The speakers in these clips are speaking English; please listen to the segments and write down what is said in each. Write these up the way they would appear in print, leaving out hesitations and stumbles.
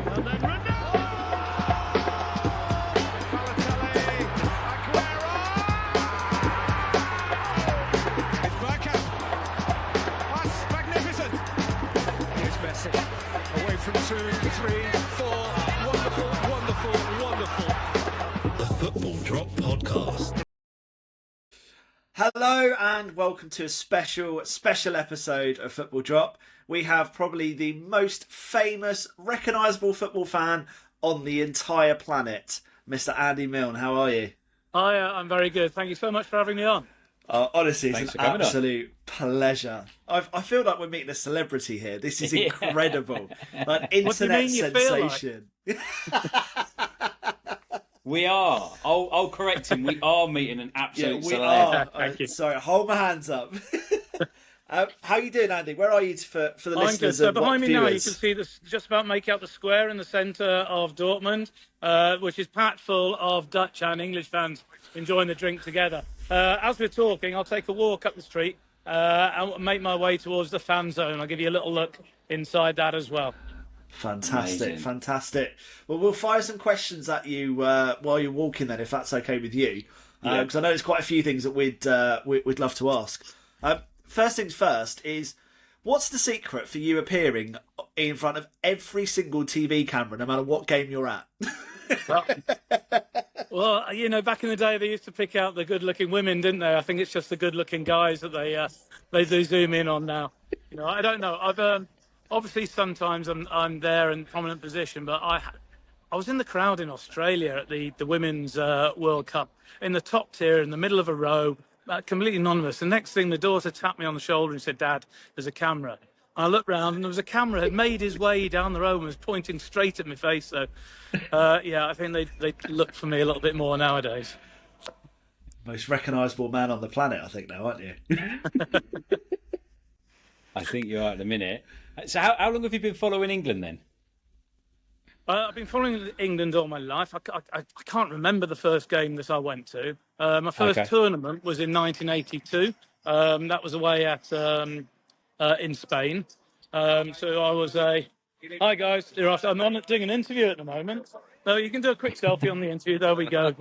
And then Ronaldo! Balotelli, Aguero! It's Bergkamp. That's magnificent. Here's Messi. Away from 2, 3, 4. Wonderful, wonderful, wonderful. The Football Drop Podcast. Hello and welcome to a special episode of Football Drop. We have probably the most famous, recognisable football fan on the entire planet, Mr. Andy Milne. How are you? Hi, I'm very good. Thank you so much for having me on. Honestly, it's an absolute pleasure. I feel like we're meeting a celebrity here. This is incredible. Like internet sensation. We are. I'll correct him. We are meeting an absolute we celeb. are. Thank you. Sorry, hold my hands up. How you doing, Andy? Where are you for the I'm listeners? good. So and behind me now, you viewers? can see this just about make out the square in the centre of Dortmund, which is packed full of Dutch and English fans enjoying the drink together. As we're talking, I'll take a walk up the street and make my way towards the fan zone. I'll give you a little look inside that as well. Fantastic, Amazing. fantastic. Well, we'll fire some questions at you while you're walking then, if that's okay with you. Because I know there's quite a few things that we'd love to ask. First things first is, what's the secret for you appearing in front of every single TV camera, no matter what game you're at? Well, you know, back in the day, they used to pick out the good-looking women, didn't they? I think it's just the good-looking guys that they do zoom in on now. You know, I don't know. I've obviously sometimes I'm there in prominent position, but I was in the crowd in Australia at the Women's World Cup, in the top tier, in the middle of a row, completely anonymous. The next thing, the daughter tapped me on the shoulder and said, "Dad, there's a camera." I looked round and there was a camera had made his way down the road and was pointing straight at my face. So, I think they look for me a little bit more nowadays. Most recognisable man on the planet, I think, now, aren't you? I think you are at the minute. So how long have you been following England then? I've been following England all my life. I can't remember the first game that I went to. My first tournament was in 1982. That was away at in Spain. So I was hi guys, I'm on doing an interview at the moment. So you can do a quick selfie on the interview. There we go.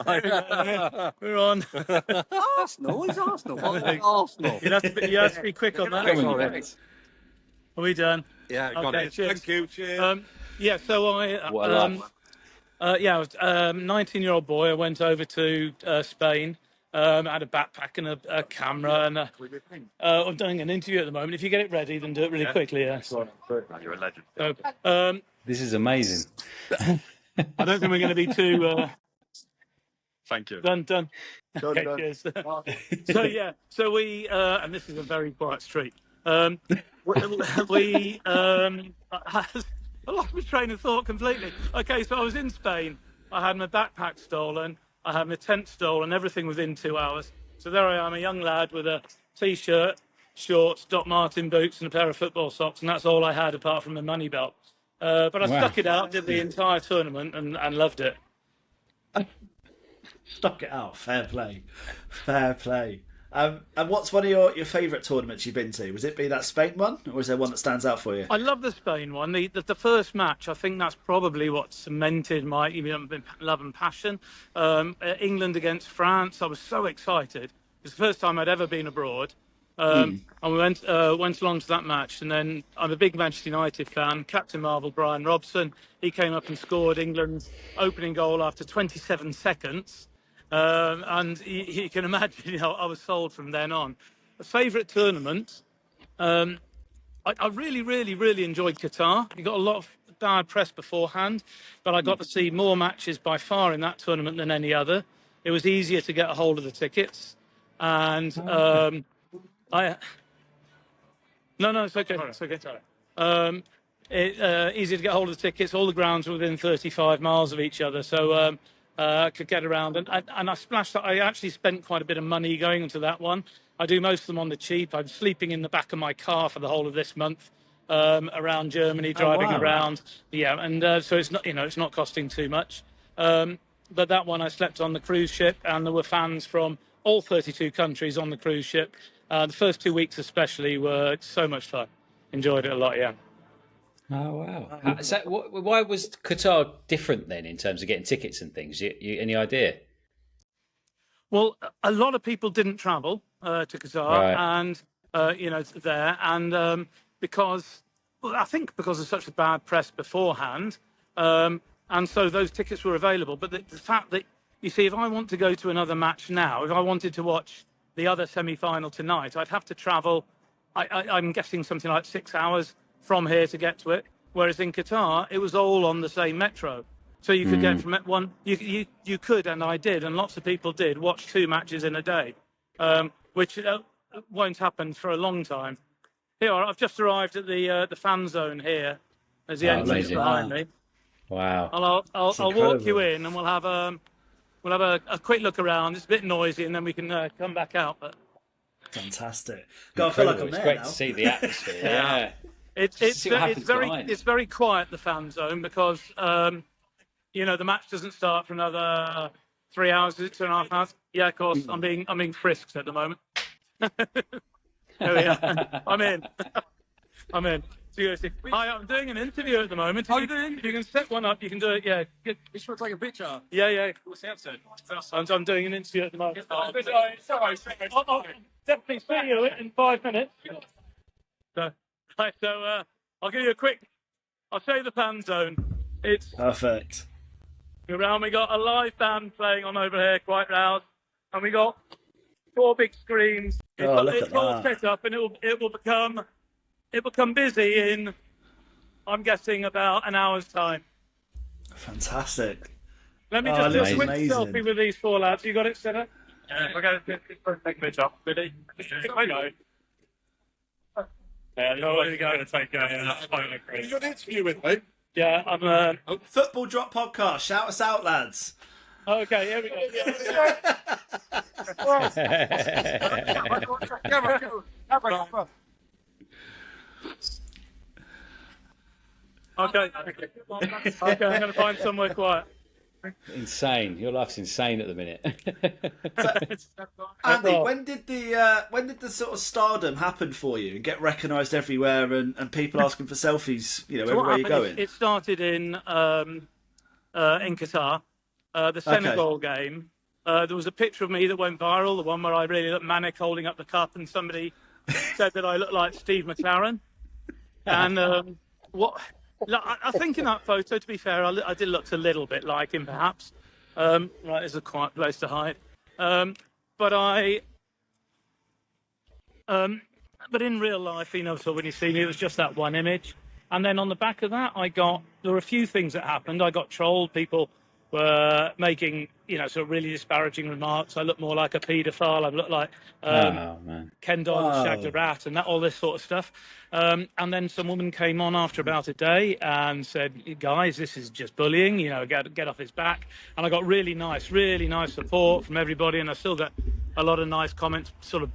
Yeah, we're on. Arsenal? It's Arsenal. Arsenal. You have to be quick on that. Come on, you guys. Are we done? Yeah, got Okay, it. cheers. Thank you. Cheers. So I What a life. I was a 19-year-old boy. I went over to Spain. I had a backpack and a camera, and I'm doing an interview at the moment. If you get it ready, then do it really quickly. Yeah. You're a legend. So, This is amazing. I don't think we're going to be too Thank you. done. Okay, cheers. So we and this is a very quiet street. We I lost my train of thought completely. Okay, so I was in Spain. I had my backpack stolen. I had my tent stolen. Everything within 2 hours. So there I am, a young lad with a t-shirt, shorts, Doc Martin boots, and a pair of football socks, and that's all I had apart from a money belt. But I stuck it out, did the entire tournament, and loved it. Stuck it out. Fair play. Fair play. And what's one of your favourite tournaments you've been to? Was it that Spain one, or is there one that stands out for you? I love the Spain one. The first match, I think that's probably what cemented my love and passion. England against France, I was so excited. It was the first time I'd ever been abroad. And we went along to that match. And then I'm a big Manchester United fan. Captain Marvel, Brian Robson, he came up and scored England's opening goal after 27 seconds. And you can imagine, I was sold from then on. A favourite tournament, I really, really, really enjoyed Qatar. You got a lot of bad press beforehand, but I got to see more matches by far in that tournament than any other. It was easier to get a hold of the tickets, and No, it's okay. It's okay. Easy to get hold of the tickets. All the grounds were within 35 miles of each other, so I could get around. And I splashed. I actually spent quite a bit of money going into that one. I do most of them on the cheap. I'm sleeping in the back of my car for the whole of this month, around Germany, driving around. Yeah, and so it's not, it's not costing too much. But that one I slept on the cruise ship, and there were fans from all 32 countries on the cruise ship. The first 2 weeks especially were so much fun. Enjoyed it a lot, yeah. Oh wow! So, why was Qatar different then in terms of getting tickets and things? Any idea? Well, a lot of people didn't travel to Qatar, Right. and there, and because I think because of such a bad press beforehand, and so those tickets were available. But the fact that you see, if I want to go to another match now, if I wanted to watch the other semi-final tonight, I'd have to travel. I'm guessing something like 6 hours from here to get to it. Whereas in Qatar, it was all on the same metro. So you could get from one, you could, and I did, and lots of people did, watch 2 matches in a day, which won't happen for a long time. Here, I've just arrived at the fan zone here. There's the entrance amazing. behind me. Wow. I'll walk you in, and we'll have a quick look around. It's a bit noisy, and then we can come back out. But Fantastic. God, I feel like I'm It's there great now. to see the atmosphere. Yeah. It's very quiet, the fan zone, because the match doesn't start for another 3 hours. Is it 2.5 hours? Yeah, of course. I'm being frisked at the moment. There we are. I'm in. Seriously. Hi, I'm doing an interview at the moment. How are you doing? If you can set one up, you can do it. Yeah. Good. You should take a picture. Yeah. What's the answer? I'm doing an interview at the moment. Sorry. I'll definitely see you in 5 minutes. So I'll give you a quick. I'll show you the fan zone. It's Perfect. around. We got a live band playing on over here, quite loud, and we got 4 big screens. It's all set up, and it will become busy in, I'm guessing, about an hour's time. Fantastic. Let me just do a quick amazing. selfie with these 4 lads. You got it set up? Yeah, we're going to take a picture. Ready? I know. Yeah, no, we're going to take a photo. You got an interview with me? Yeah, I'm. Football Drop Podcast. Shout us out, lads. Okay, here we go. Okay, I'm going to find somewhere quiet. Insane. Your life's insane at the minute. Andy, when did the sort of stardom happen for you and get recognised everywhere and people asking for selfies, everywhere you're going? It started in Qatar, the Senegal game. There was a picture of me that went viral, the one where I really looked manic holding up the cup, and somebody said that I looked like Steve McLaren. And I think in that photo, to be fair, I did look a little bit like him, perhaps. Right, there's a quiet place to hide. But in real life, so when you see me, it was just that one image. And then on the back of that, there were a few things that happened. I got trolled. People were making, sort of really disparaging remarks. I look more like a paedophile. I look like Ken Doyle shagged a rat and all this sort of stuff. And then some woman came on after about a day and said, guys, this is just bullying, get off his back. And I got really nice support from everybody. And I still got a lot of nice comments sort of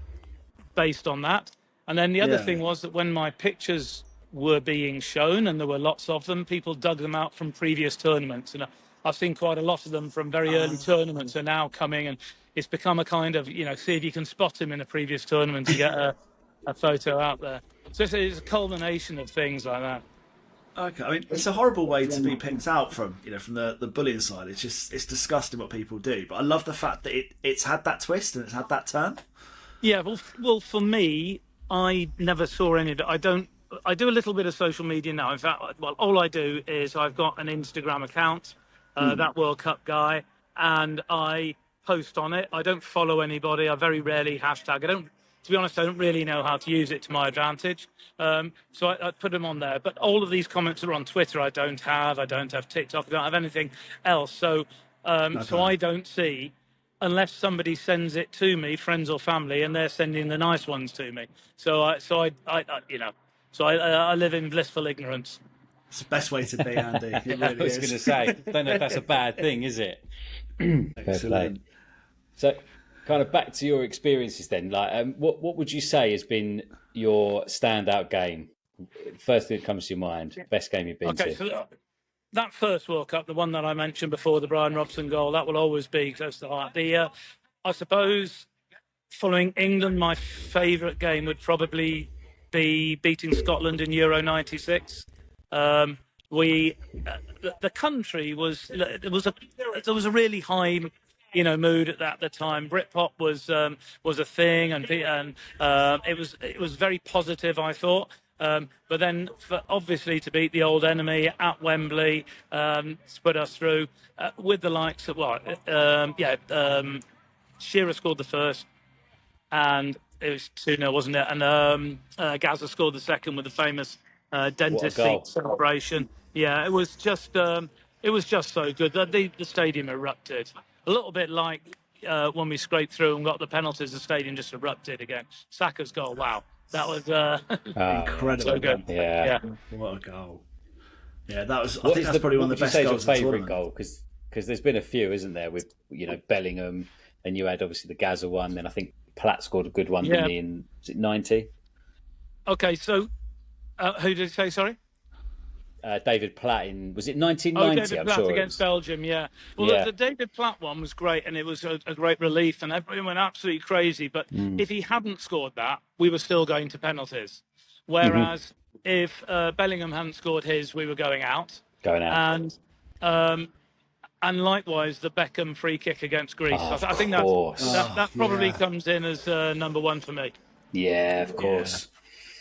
based on that. And then the other thing was that when my pictures were being shown, and there were lots of them, people dug them out from previous tournaments. And I've seen quite a lot of them from very early tournaments are now coming, and it's become a kind of, see if you can spot him in a previous tournament to get a photo out there. So it's a culmination of things like that. Okay, I mean, it's a horrible way to be picked out from the bullying side. It's disgusting what people do. But I love the fact that it's had that twist and it's had that turn. Yeah, well, for me, I never saw any of it. I do a little bit of social media now. In fact, all I do is I've got an Instagram account, that World Cup guy, and I post on it. I don't follow anybody. I very rarely hashtag. To be honest, I don't really know how to use it to my advantage. So I put them on there. But all of these comments are on Twitter. I don't have TikTok. I don't have anything else. So I don't see, unless somebody sends it to me, friends or family, and they're sending the nice ones to me. So I live in blissful ignorance. It's the best way to be, Andy. It really I was going to say, don't know if that's a bad thing, is it? Excellent. So, kind of back to your experiences then. Like, what would you say has been your standout game? First thing that comes to your mind, best game you've been to. So that first World Cup, the one that I mentioned before, the Brian Robson goal, that will always be close to the heart. I suppose, following England, my favourite game would probably be beating Scotland in Euro '96. We the country was there was a really high mood at the time. Britpop was a thing, and it was very positive, I thought. But then, obviously, to beat the old enemy at Wembley, put us through with the likes of Shearer scored the first, and it was 2-0, wasn't it? And Gazza scored the second with the famous dentist goal. seat celebration. Yeah, it was just so good. The stadium erupted. A little bit like when we scraped through and got the penalties, the stadium just erupted again. Saka's goal, wow. That was incredible. so good. Yeah. What a goal. Yeah, that was. I think that's probably one of the best goals. Your favourite goal? Because there's been a few, isn't there? With Bellingham, and you had obviously the Gaza one. Then I think Platt scored a good one, didn't he? In was it 90? Okay, so who did you say? Sorry. David Platt was it 1990? Oh, David Platt sure against Belgium, yeah. Well, the David Platt one was great, and it was a great relief, and everyone went absolutely crazy. But if he hadn't scored that, we were still going to penalties. Whereas if Bellingham hadn't scored his, we were going out. And likewise, the Beckham free kick against Greece. I think that probably comes in as number one for me. Yeah, of course.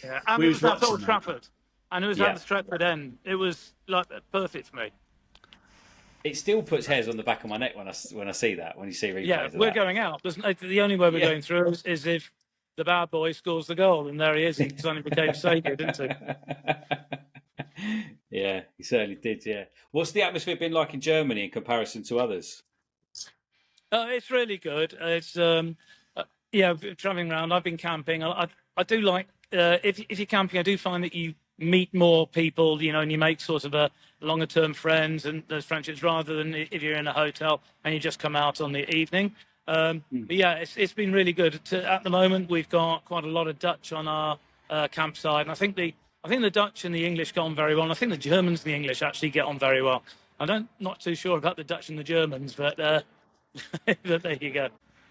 Yeah. And it was at Old Trafford. And it was at the Stretford end. It was like perfect for me. It still puts hairs on the back of my neck when I see that. When you see replays. Yeah, we're going out. The only way we're going through is if the bad boy scores the goal, and there he is. He suddenly became saviour, didn't he? Yeah, he certainly did. Yeah. What's the atmosphere been like in Germany in comparison to others? It's really good. It's travelling around. I've been camping. I do like if you're camping. I do find that you meet more people, and you make sort of a longer term friends and those friendships rather than if you're in a hotel and you just come out on the evening. But yeah, it's been really good. At the moment, we've got quite a lot of Dutch on our campsite, and I think the Dutch and the English get on very well. And I think the Germans and the English actually get on very well. Not too sure about the Dutch and the Germans, but but there you go.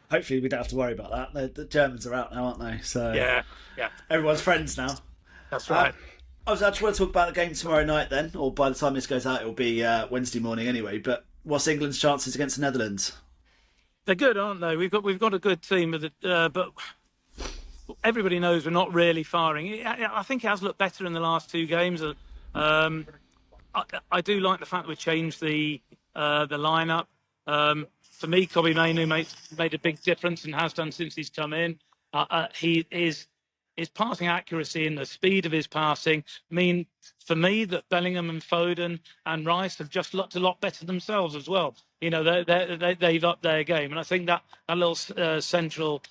Hopefully, we don't have to worry about that. The Germans are out now, aren't they? So yeah, everyone's friends now. That's right. I just want to talk about the game tomorrow night then, or by the time this goes out, it'll be Wednesday morning anyway. But what's England's chances against the Netherlands? They're good, aren't they? We've got a good team, but everybody knows we're not really firing. I think it has looked better in the last two games. I do like the fact that we changed the lineup. For me, Kobbie Mainoo made a big difference and has done since he's come in. His passing accuracy and the speed of his passing mean for me that Bellingham and Foden and Rice have just looked a lot better themselves as well. They've upped their game, and I think that little central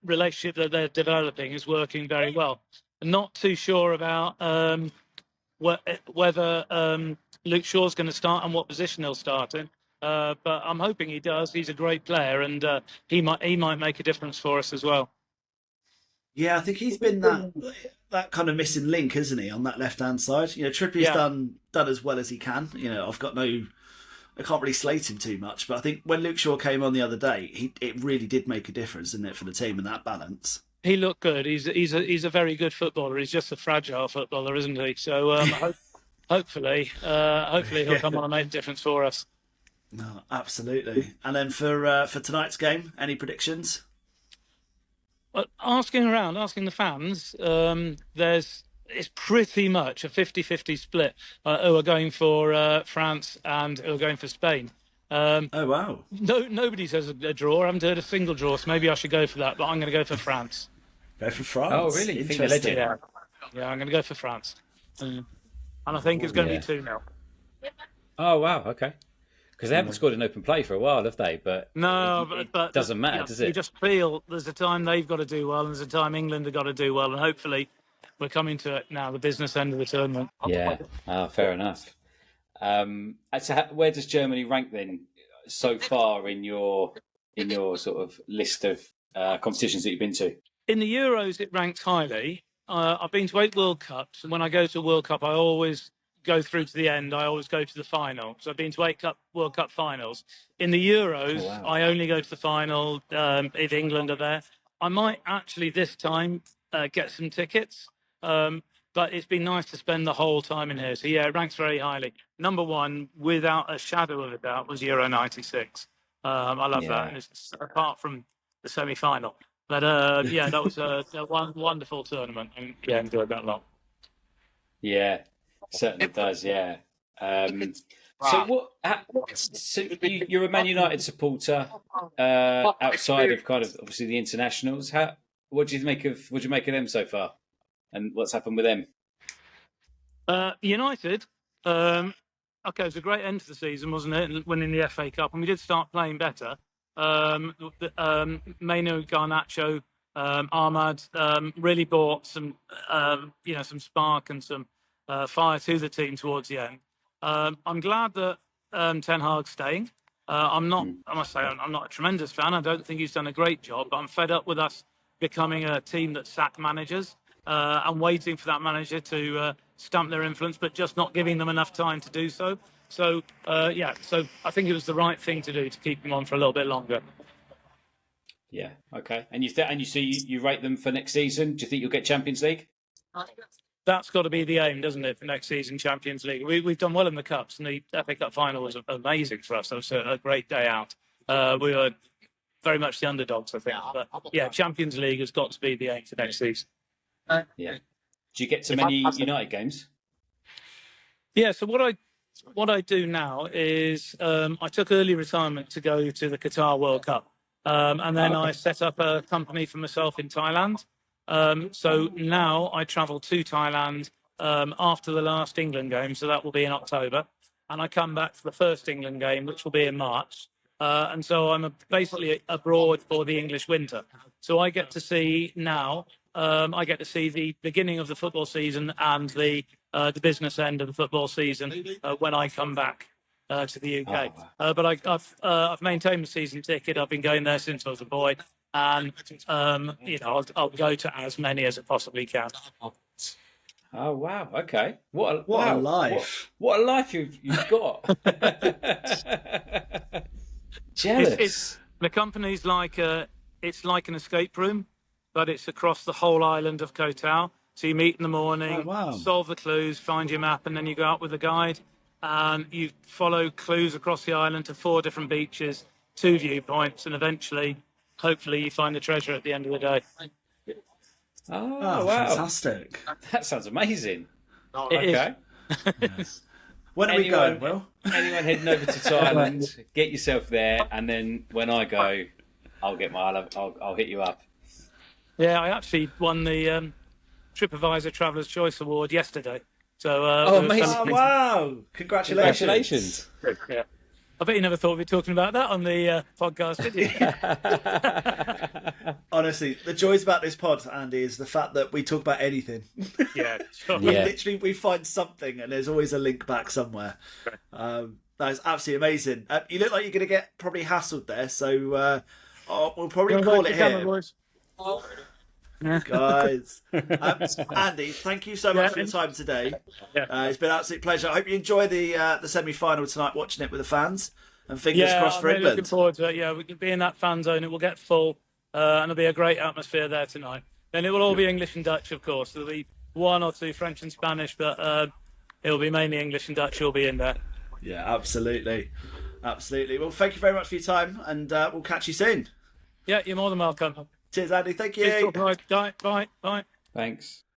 relationship that they're developing is working very well. I'm not too sure about whether Luke Shaw's going to start and what position he'll start in. But I'm hoping he does. He's a great player, and he might make a difference for us as well. Yeah, I think he's been that kind of missing link, isn't he, on that left-hand side? Trippier's done as well as he can. I can't really slate him too much, but I think when Luke Shaw came on the other day, it really did make a difference, didn't it, for the team and that balance? He looked good. He's a very good footballer. He's just a fragile footballer, isn't he? So hopefully he'll come on and make a difference for us. No, absolutely. And then for tonight's game, any predictions? Asking the fans, it's pretty much a 50-50 split who are going for France and who are going for Spain. Oh, wow. Nobody says a draw. I haven't heard a single draw, so maybe I should go for that, but I'm going to go for France. Go for France? Oh, really? You think they're legend? Yeah, I'm going to go for France. And I think it's going to be 2-0. Oh, wow, okay. Because they haven't scored an open play for a while, have they? But it doesn't matter, does it? You just feel there's a time they've got to do well, and there's a time England have got to do well, and hopefully we're coming to it now, the business end of the tournament. Yeah, fair enough. So where does Germany rank then so far in your sort of list of competitions that you've been to? In the Euros, it ranks highly. I've been to 8 World Cups, and when I go to a World Cup, I always go through to the end. I always go to the final. So I've been to 8 World Cup finals. In the Euros, I only go to the final if England are there. I might actually this time get some tickets. But but it's been nice to spend the whole time in here. So yeah, it ranks very highly. Number one, without a shadow of a doubt, was Euro '96. I love that, and it's, apart from the semi-final. But yeah, that was a wonderful tournament, and yeah, enjoyed that a lot. Yeah, certainly does. Yeah. So what? So you're a Man United supporter outside of kind of obviously the internationals. What do you make of them so far, and what's happened with them? United. Okay, it was a great end to the season, wasn't it? Winning the FA Cup, and we did start playing better. Mainu, Garnacho, Ahmad really brought some, some spark and some fire to the team towards the end. I'm glad that Ten Hag's staying. I must say, I'm not a tremendous fan. I don't think he's done a great job, but I'm fed up with us becoming a team that sack managers and waiting for that manager to stamp their influence, but just not giving them enough time to do so. So, so I think it was the right thing to do to keep them on for a little bit longer. Yeah. Okay. And you rate them for next season? Do you think you'll get Champions League? That's got to be the aim, doesn't it, for next season, Champions League? We've done well in the Cups, and the FA Cup final was amazing for us. It was a great day out. We were very much the underdogs, I think. But yeah, Champions League has got to be the aim for next season. Yeah. Do you get to many United games? Yeah, so what I do now is I took early retirement to go to the Qatar World Cup. And then I set up a company for myself in Thailand. So now I travel to Thailand after the last England game, so that will be in October. And I come back for the first England game, which will be in March. And so I'm basically abroad for the English winter. So I get to see now, I get to see the beginning of the football season and the business end of the football season when I come back to the UK. But I've maintained the season ticket. I've been going there since I was a boy. And, I'll go to as many as I possibly can. Oh, wow. Okay. What a life. What a life you've got. Jealous. The company's it's like an escape room, but it's across the whole island of Koh Tao. So you meet in the morning, solve the clues, find your map, and then you go out with a guide. And you follow clues across the island to 4 different beaches, 2 viewpoints, and eventually, hopefully, you find the treasure at the end of the day. Oh, wow. Fantastic. That sounds amazing. Okay. When are we going, Will? Anyone heading over to Thailand, get yourself there, and then when I go, I'll hit you up. Yeah, I actually won the TripAdvisor Traveller's Choice Award yesterday. So, amazing. Oh, wow. Congratulations. Yeah. I bet you never thought we'd be talking about that on the podcast, did you? Honestly, the joys about this pod, Andy, is the fact that we talk about anything. Yeah, sure. We find something and there's always a link back somewhere. That is absolutely amazing. You look like you're going to get probably hassled there, so we'll probably call it here. Guys. Andy, thank you so much for your time today. It's been an absolute pleasure. I hope you enjoy the semi-final tonight, watching it with the fans, and fingers crossed for I'm really England. looking forward to it. Yeah, we can be in that fan zone. It will get full, and there'll be a great atmosphere there tonight. Then it will all be English and Dutch, of course. There'll be 1 or 2 French and Spanish, but it'll be mainly English and Dutch who'll be in there. Yeah, absolutely. Well, thank you very much for your time, and we'll catch you soon. Yeah, you're more than welcome. Cheers, Andy. Thank you. Bye. Thanks.